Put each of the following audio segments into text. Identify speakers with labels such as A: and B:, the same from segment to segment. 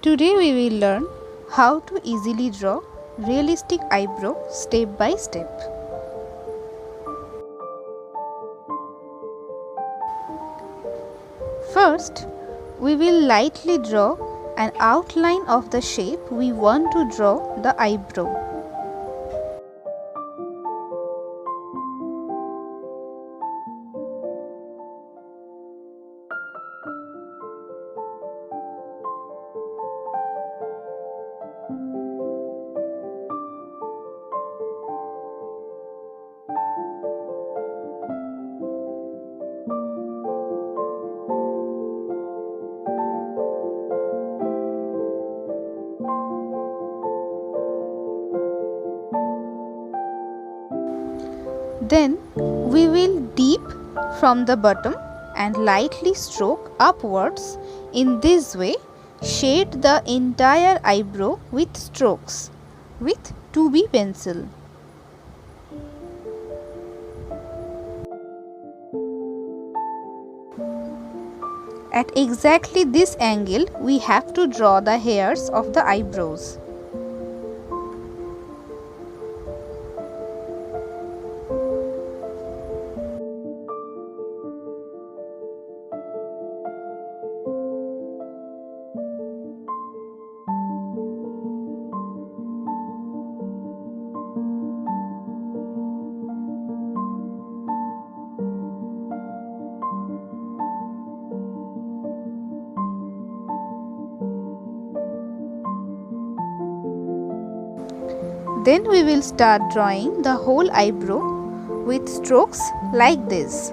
A: Today we will learn how to easily draw realistic eyebrow step by step. First, we will lightly draw an outline of the shape we want to draw the eyebrow. Then we will dip from the bottom and lightly stroke upwards. In this way, shade the entire eyebrow with strokes with 2B pencil. At exactly this angle, we have to draw the hairs of the eyebrows. Then we will start drawing the whole eyebrow with strokes like this.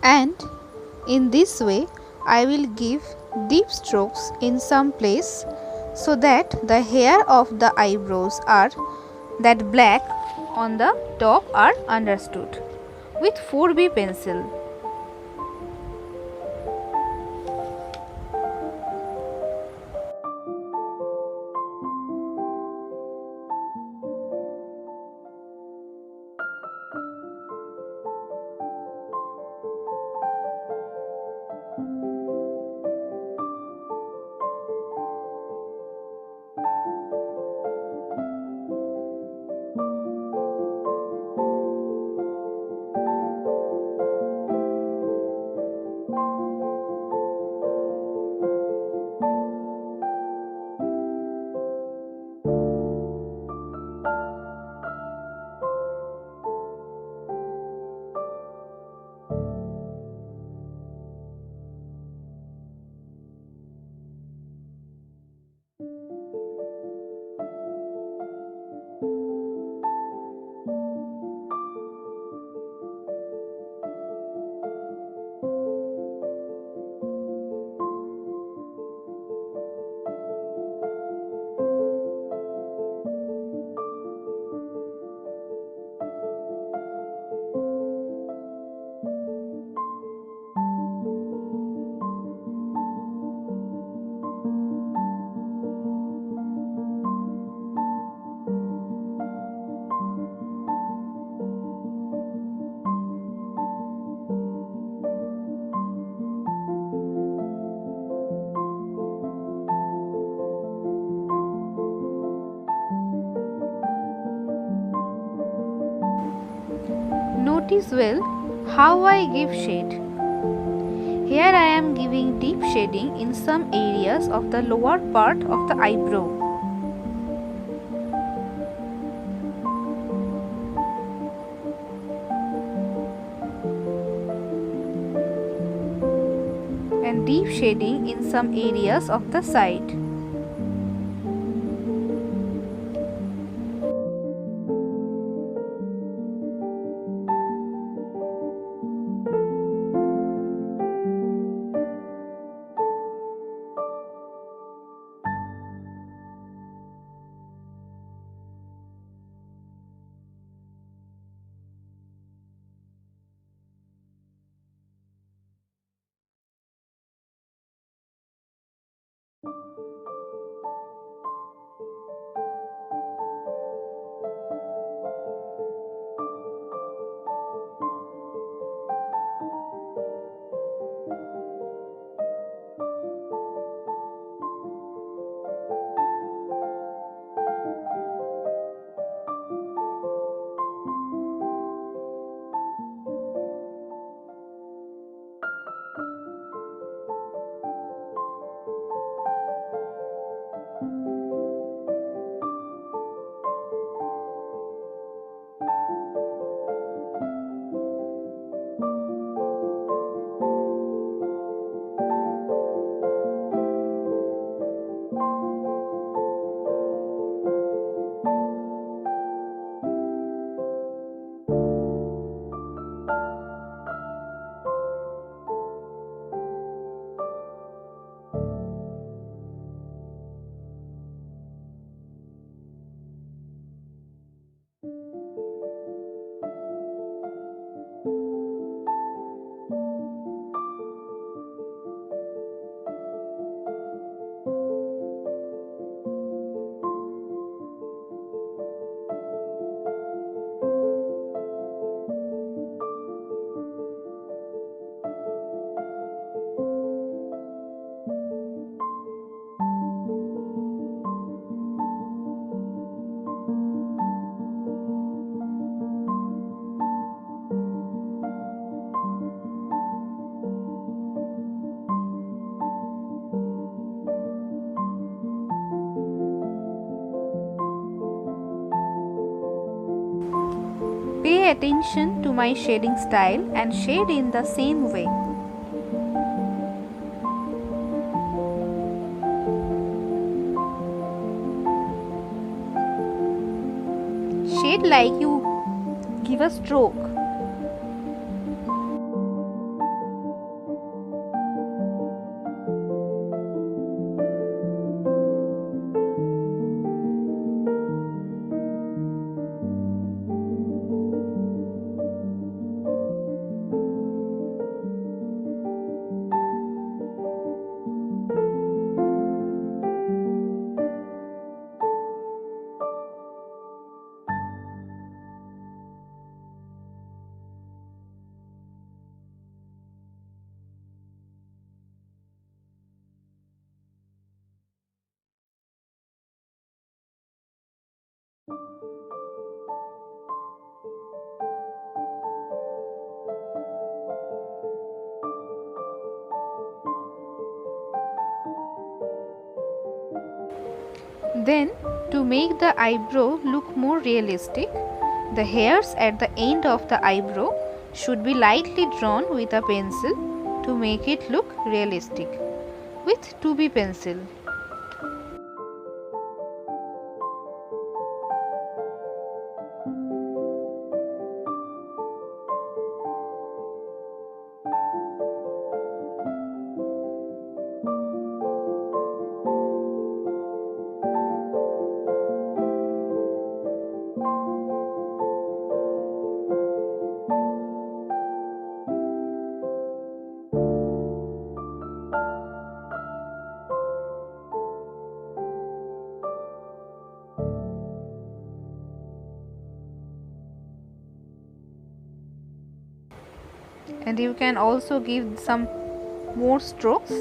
A: And in this way, I will give deep strokes in some place so that the hair of the eyebrows are that black on the top are understood with 4B pencil. Notice well how I give shade. Here I am giving deep shading in some areas of the lower part of the eyebrow. deep shading in some areas of the side. Pay attention to my shading style and shade in the same way. Shade like you give a stroke. Then, to make the eyebrow look more realistic, the hairs at the end of the eyebrow should be lightly drawn with a pencil to make it look realistic with 2B pencil. And you can also give some more strokes.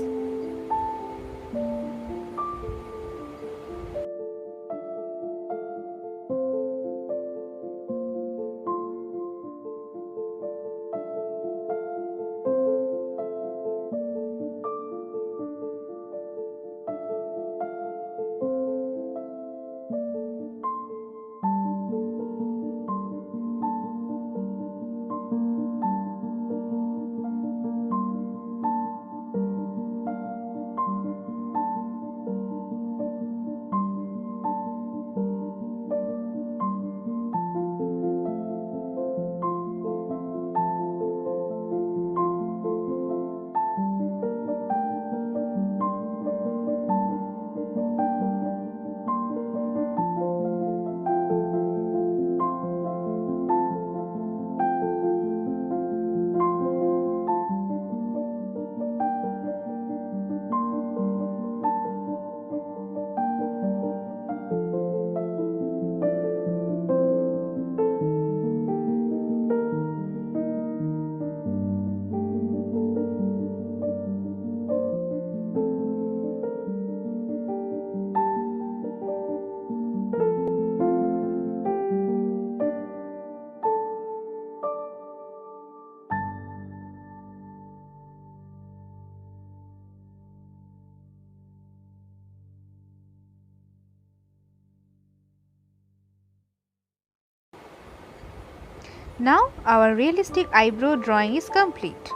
A: Now our realistic eyebrow drawing is complete.